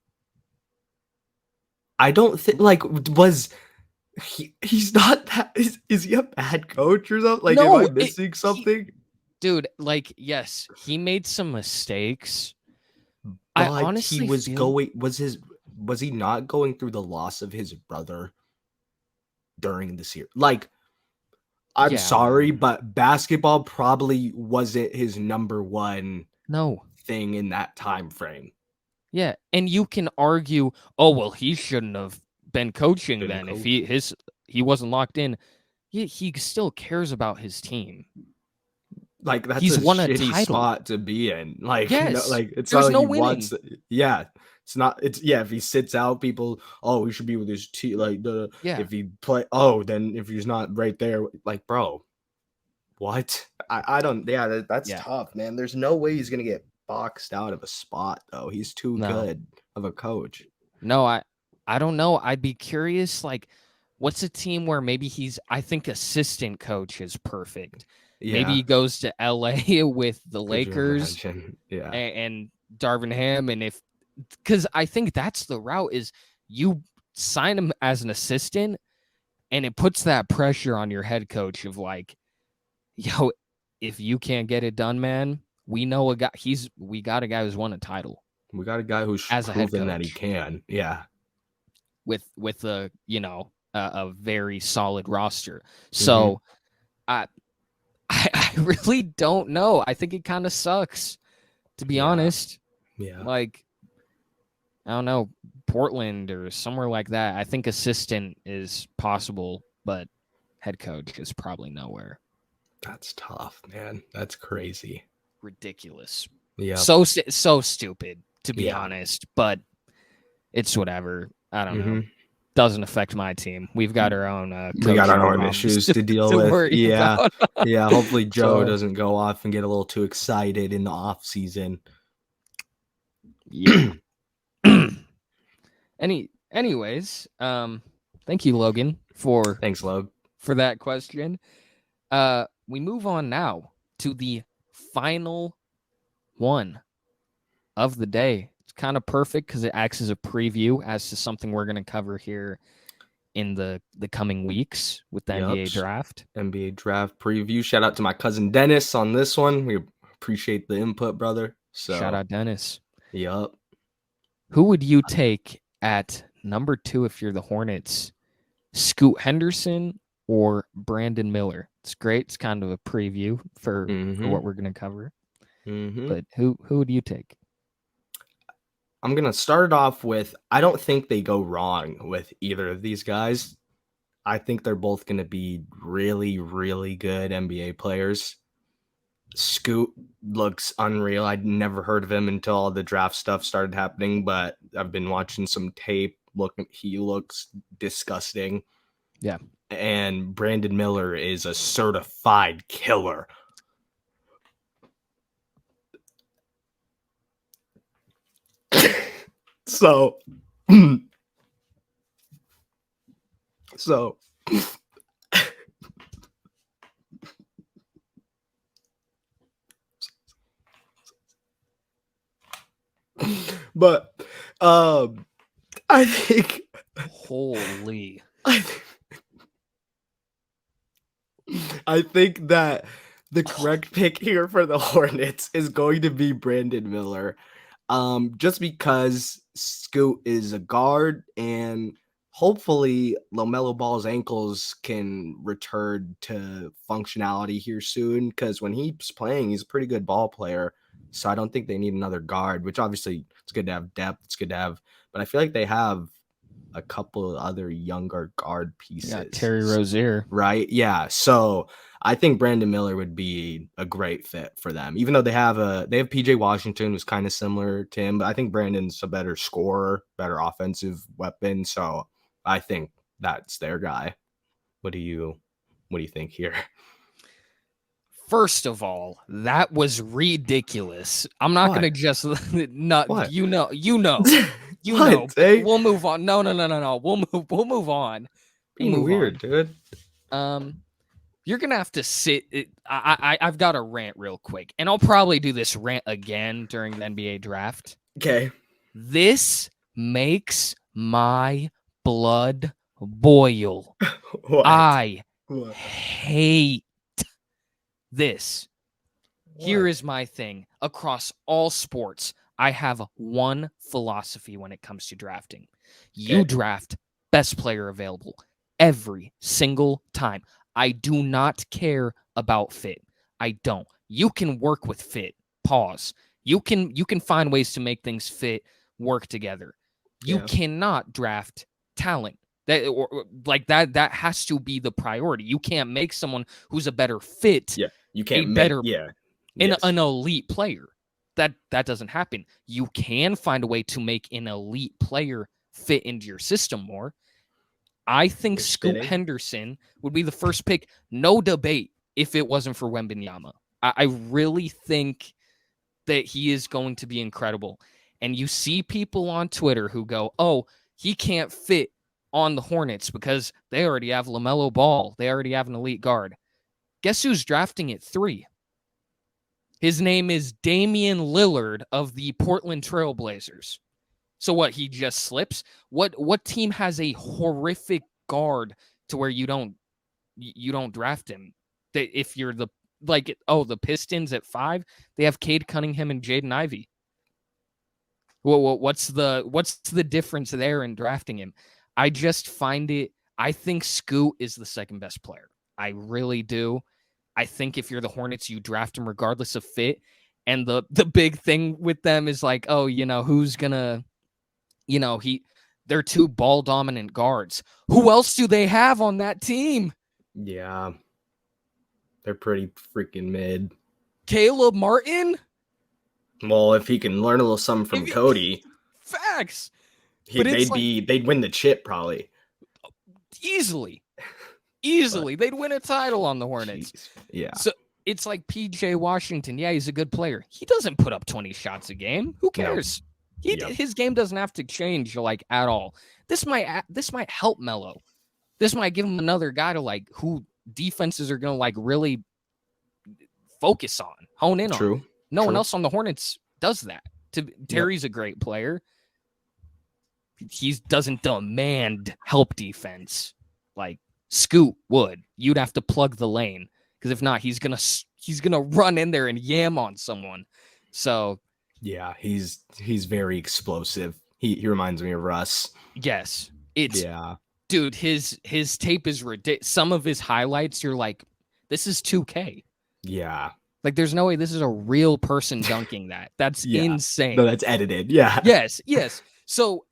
I don't think, like, he's not that, is he a bad coach or something? Like, no, am I missing something? Dude, like, yes, he made some mistakes. But I honestly was he not going through the loss of his brother during this year? Like, I'm sorry, but basketball probably wasn't his number one thing in that time frame. Yeah, and you can argue, oh well, he shouldn't have been coaching then if he wasn't locked in. He still cares about his team. Like, that's he's won a shitty spot to be in. Like, yes, like it's not like he wants. It's not. It's if he sits out, people. Oh, he should be with his team. Like if he play. Oh, then if he's not right there, like, bro, what? I don't. Yeah, that's tough, man. There's no way he's gonna get boxed out of a spot though. He's too good of a coach. No, I don't know. I'd be curious. Like, what's a team where maybe I think assistant coach is perfect. Yeah. Maybe he goes to LA with the Lakers and Darvin Ham. And because I think that's the route is you sign him as an assistant and it puts that pressure on your head coach of like, yo, if you can't get it done, man, we know we got a guy who's won a title. We got a guy who's proven that he can. Yeah. With a, a very solid roster. So I really don't know. I think it kind of sucks, to be honest. Yeah. Like, I don't know, Portland or somewhere like that. I think assistant is possible, but head coach is probably nowhere. That's tough, man. That's crazy. Ridiculous. Yeah. So stupid, to be honest, but it's whatever. I don't know. Doesn't affect my team. We've got our own we got our own issues to deal with. Yeah. Yeah. Hopefully Joe doesn't go off and get a little too excited in the off season. Yeah. Anyways, thank you, Logan, Thanks, Log, for that question. We move on now to the final one of the day. It's kind of perfect because it acts as a preview as to something we're going to cover here in the coming weeks with the NBA draft. NBA draft preview. Shout out to my cousin Dennis on this one. We appreciate the input, brother. So shout out Dennis. Yup. Who would you take at number 2 if you're the Hornets? Scoot Henderson or Brandon Miller? It's great. It's kind of a preview for what we're going to cover. But who would you take? I'm going to start it off with, I don't think they go wrong with either of these guys. I think they're both going to be really, really good NBA players. Scoot looks unreal. I'd never heard of him until all the draft stuff started happening, but I've been watching some tape. He looks disgusting. Yeah. And Brandon Miller is a certified killer. So but I think I think that the correct pick here for the Hornets is going to be Brandon Miller. Just because Scoot is a guard and hopefully LaMelo Ball's ankles can return to functionality here soon, because when he's playing, he's a pretty good ball player. So I don't think they need another guard, which obviously it's good to have depth. It's good to have, but I feel like they have a couple of other younger guard pieces. Yeah, Terry Rozier. Right? Yeah. So I think Brandon Miller would be a great fit for them, even though they have PJ Washington, who's kind of similar to him, but I think Brandon's a better scorer, better offensive weapon. So I think that's their guy. What do you think here? First of all, that was ridiculous. I'm not going to just not what? you know. What, we'll move on. No. We'll move on. Being weird, dude. You're going to have to sit. I've got a rant real quick, and I'll probably do this rant again during the NBA draft. Okay. This makes my blood boil. I hate this. What? Here is my thing. Across all sports, I have one philosophy when it comes to drafting. You draft best player available every single time. I do not care about fit. I don't. You can work with fit. Pause. You can find ways to make things fit, work together. You cannot draft talent. That has to be the priority. You can't make someone who's a better fit. Yeah. You can't an elite player. That doesn't happen. You can find a way to make an elite player fit into your system more. I think Scoot Henderson would be the first pick, no debate, if it wasn't for Wembanyama. I really think that he is going to be incredible. And you see people on Twitter who go, oh, he can't fit on the Hornets because they already have LaMelo Ball. They already have an elite guard. Guess who's drafting at 3? His name is Damian Lillard of the Portland Trail Blazers. So what, he just slips? What team has a horrific guard to where you don't draft him? If you're the Pistons at 5, they have Cade Cunningham and Jaden Ivey. Well, what's the difference there in drafting him? I just find it. I think Scoot is the second best player. I really do. I think if you're the Hornets, you draft him regardless of fit. And the big thing with them is like, oh, who's gonna, they're 2 ball dominant guards. Who else do they have on that team? Yeah, they're pretty freaking mid. Caleb Martin. Well, if he can learn a little something from Cody, facts. They'd win the chip probably. Easily. They'd win a title on the Hornets. Geez. Yeah. So it's like PJ Washington. Yeah, he's a good player. He doesn't put up 20 shots a game. Who cares? No. His game doesn't have to change at all. This might help Melo. This might give him another guy to who defenses are going to really focus on, hone in on. No one else on the Hornets does that. Terry's a great player. He doesn't demand help defense like Scoot would. You'd have to plug the lane, because if not, he's gonna run in there and yam on someone. So yeah, he's very explosive. He reminds me of Russ. Yes, dude. His tape is ridiculous. Some of his highlights, you're like, this is 2K. Yeah. There's no way this is a real person dunking that. That's insane. No, that's edited. Yeah. Yes. So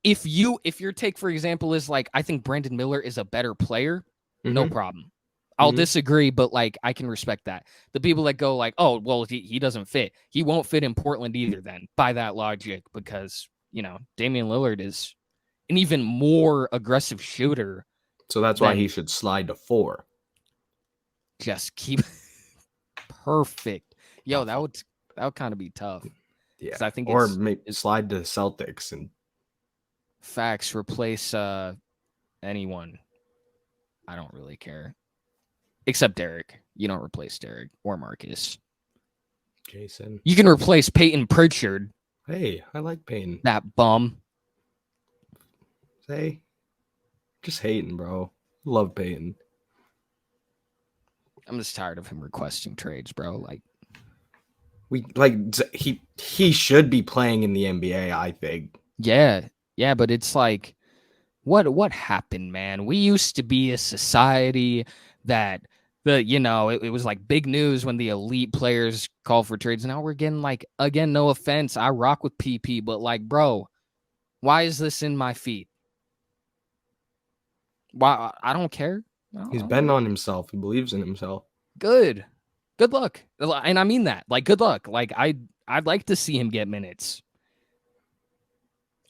if your take, for example, is I think Brandon Miller is a better player, no problem. I'll disagree, but I can respect that. The people that go oh, well, he doesn't fit. He won't fit in Portland either then, by that logic, because, Damian Lillard is an even more aggressive shooter. So that's why he should slide to 4. Just keep perfect. Yo, that would kind of be tough. Yeah. I think maybe slide to the Celtics and facts, replace anyone. I don't really care. Except Derek. You don't replace Derek or Marcus. Jason. You can replace Peyton Pritchard. Hey, I like Peyton. That bum. Hey, just hating, bro. Love Peyton. I'm just tired of him requesting trades, bro. He should be playing in the NBA, I think. Yeah, but it's What happened, man? We used to be a society that it was like big news when the elite players call for trades. Now we're getting like, again, no offense, I rock with PP, but like, bro, why is this in my feed? Why? I don't care. He's betting on himself. He believes in himself. Good luck. And I mean that. Like, good luck. Like, I'd like to see him get minutes.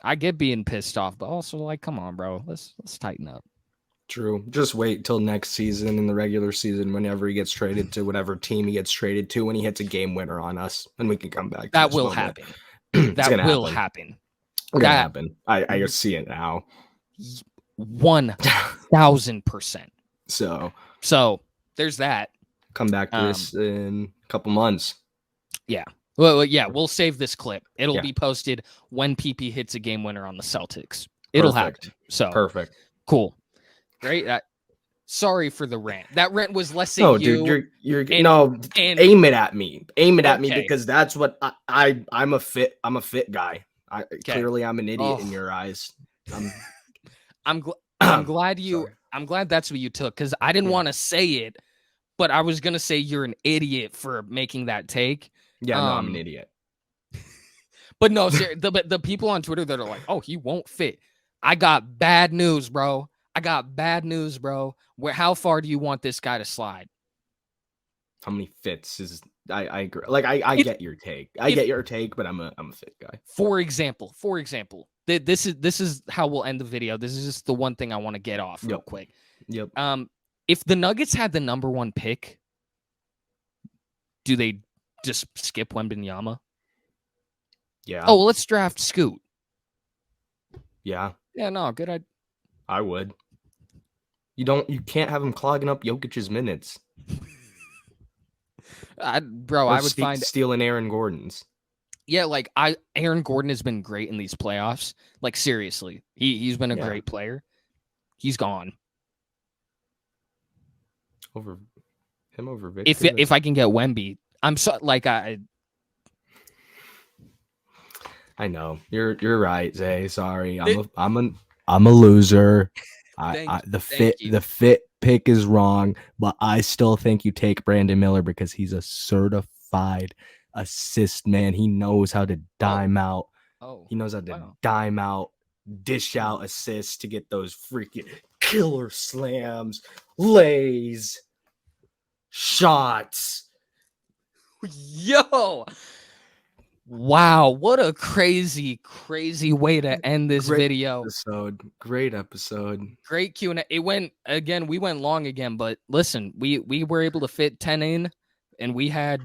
I get being pissed off, but also like, come on, bro. Let's tighten up. True. Just wait till next season in the regular season, whenever he gets traded to whatever team he gets traded to, when he hits a game winner on us, and we can come back. That will happen. That will happen. It's gonna happen. I see it now. 1,000%. So there's that. Come back to this in a couple months. Yeah. Well, yeah, we'll save this clip. It'll be posted when PP hits a game winner on the Celtics. It'll happen. So perfect. Cool. Great. Sorry for the rant. That rant was less than you. Dude, you're aim it at me. Aim it at me, because that's what I'm a fit guy. Clearly I'm an idiot in your eyes. I'm glad I'm glad that's what you took, because I didn't want to say it, but I was gonna say you're an idiot for making that take. Yeah, no, I'm an idiot. But no, the people on Twitter that are like, "Oh, he won't fit." I got bad news, bro. How far do you want this guy to slide? How many fits is I agree. Like I get your take. Get your take, but I'm a fit guy. For example, this is how we'll end the video. This is just the one thing I want to get off real quick. Yep. If the Nuggets had the number 1 pick, do they just skip Wembanyama? Yeah. Oh, well, let's draft Scoot. Yeah. Yeah, no, good. I would. You can't have him clogging up Jokic's minutes. I would find stealing Aaron Gordon's. Yeah, like Aaron Gordon has been great in these playoffs. Like, seriously, he's been a great player. He's gone. Over Victor. If I can get Wemby, I'm so like I know you're right, Zay. Sorry, I'm a loser. The fit pick is wrong, but I still think you take Brandon Miller because he's a certified assist man. He knows how to dime out. He knows how to dime out, dish out assists to get those freaking killer slams, lays, shots. Yo. Wow, what a crazy way to end this video. Great episode. Great Q&A. We went long again, but listen, we were able to fit 10 in, and we had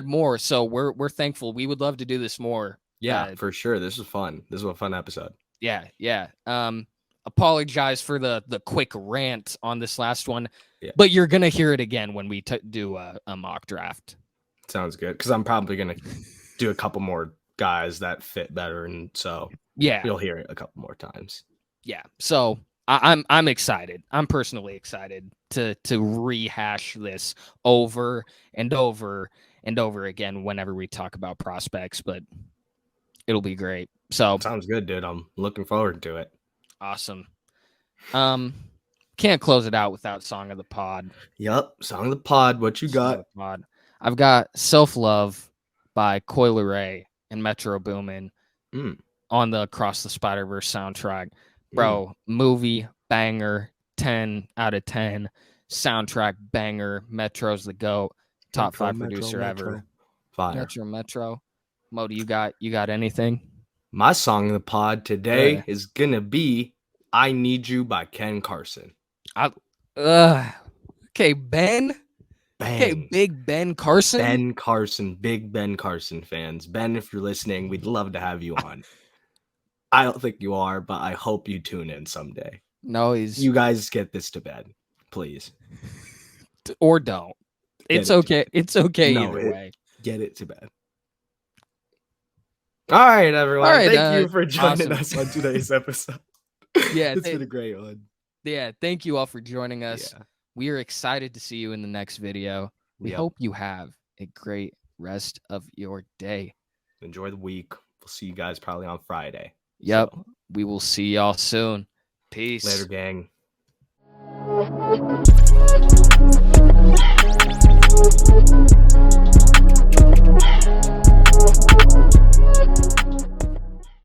more, so we're thankful. We would love to do this more. Yeah, for sure. This was fun. This was a fun episode. Yeah. Apologize for the quick rant on this last one, but you're going to hear it again when we do a mock draft. Sounds good, because I'm probably going to do a couple more guys that fit better, and so you'll hear it a couple more times. Yeah, so I'm excited. I'm personally excited to rehash this over and over and over again whenever we talk about prospects, but it'll be great. So sounds good, dude. I'm looking forward to it. Awesome. Can't close it out without song of the pod. Yep, song of the pod. What you got? I've got Self Love by Coi Leray and Metro Boomin on the Across the Spider-Verse soundtrack. Bro, movie banger, 10 out of 10. Soundtrack banger. Metro's the GOAT. Top 5 producer ever. Fire. Metro. Mo, do you got anything? My song of the pod today is gonna be "I Need You" by Ken Carson. Okay, Ben. Bang. Okay, big Ben Carson. Big Ben Carson fans. Ben, if you're listening, we'd love to have you on. I don't think you are, but I hope you tune in someday. No, you guys get this to bed, please. Or don't. It's okay. It's okay either way. Get it to bed. All right, everyone. Thank you for joining us on today's episode. It's been a great one. Yeah, thank you all for joining us. Yeah. We are excited to see you in the next video. We hope you have a great rest of your day. Enjoy the week. We'll see you guys probably on Friday. Yep. So. We will see y'all soon. Peace. Later, gang.